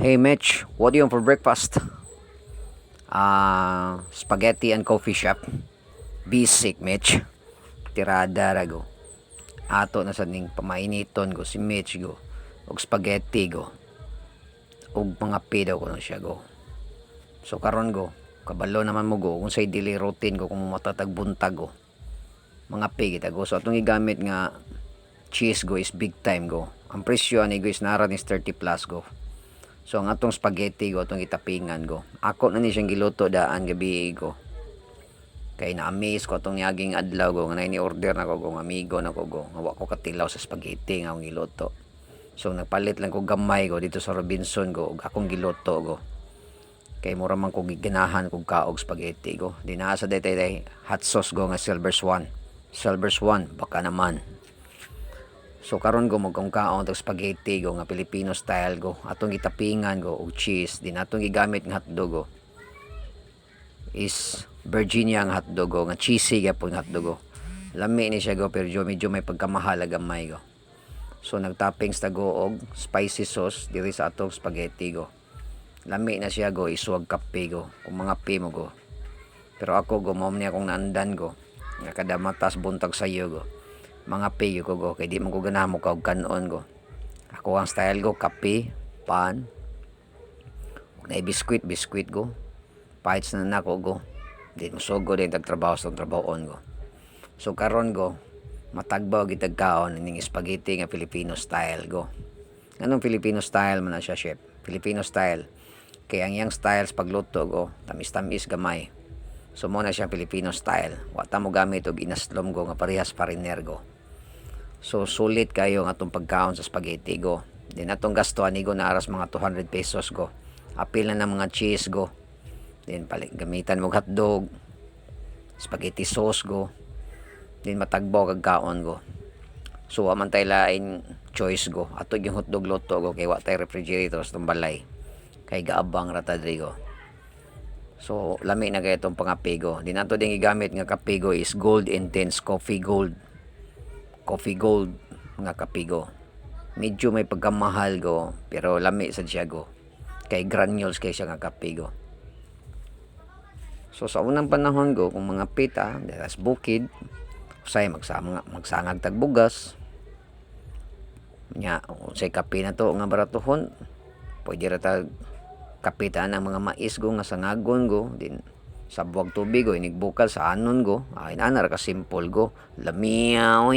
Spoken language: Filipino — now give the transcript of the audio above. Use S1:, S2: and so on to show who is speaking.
S1: Hey Mitch, what do you want for breakfast? Spaghetti and coffee shop. Basic, Mitch. Tirada rago. Ato na sa ning pamainiton go si Mitch go. Og spaghetti go. Og mga pidaw ko na siya go. So karon go, kabalo naman mo go kung say daily routine ko kung matatag buntag go. Mga pigita go. So atong igamit nga cheese go is big time go. Ang presyo ani go is nara is 30 plus go. So ang atong spaghetti go, atong itapingan go. Ako na ni siyang giluto daan gabi go. Kay na-amaze ko atong yaging adlaw go, nga ni order na ko go, amigo na ko go. Nga wa ko katilaw sa spaghetti nga akong giluto. So nagpalit lang ko gamay go dito sa Robinson go, akong giluto go. Kay mura man ko giganahan kog kaog spaghetti go. Dinasa day hot sauce go nga Silver Swan. Silver Swan baka naman. So karon go magkong kaon og spaghetti go nga Filipino style go. Atong gitapingan go og cheese. Din atong gigamit nga hotdog go is Virginia nga hotdog go nga cheesy gyapon hotdog go. Lami ni siya go pero medyo may pagkamahal gamay go. So nagtoppings ta go og spicy sauce diri sa atong spaghetti go. Lami na siya go isuwag kape go. Kung mga pe mo go. Pero ako go mao ni akong naandan go. Nga kada matas buntag sayo go. Mga payo ko go kay di man ko ganahan mo og kanon go. Ako ang style go kape, pan, na biskwit go. Pites na nako go. Di mo sugo din tagtrabaho sa trabahoon go. So karon go matagbaw gitag kaon ning spaghetti nga Filipino style go. Anong Filipino style man na siya, chef? Filipino style. Kay ang yang styles pagluto go, tamis-tamis gamay. So mo na siya Filipino style. Wa ta mo gamit og inaslom go nga parehas pariner go. So sulit kayo nga atong pagkaon sa spaghetti go. Din atong gasto ani go na aras mga 200 pesos go. Apil na ng mga cheese go. Din gamitan mo hotdog, spaghetti sauce go. Din matagbaw kag kaon go. So wa man tay lain choice go. Ato yung hotdog luto go kay wa tay refrigerator sa balay. Kay gaabang rata diri go. So lami na kay itong pangape go. Din ato ding gigamit nga kape go is Gold Intense Coffee Gold. Coffee Gold nga kape go. Medyo may pagkamahal go pero lami sad siya go. Kay granules kay siya nga kape go. So sa unang panahon go kung mga pita, deras bukid, usay magsangag tagbugas. Nya unsay kape na to nga baratuhon, pwede ra tag kapitan ang mga mais go nga sangagon go din sa buwag tubig go inigbukal sa anon go ay ana ra ka simple go lamiyaw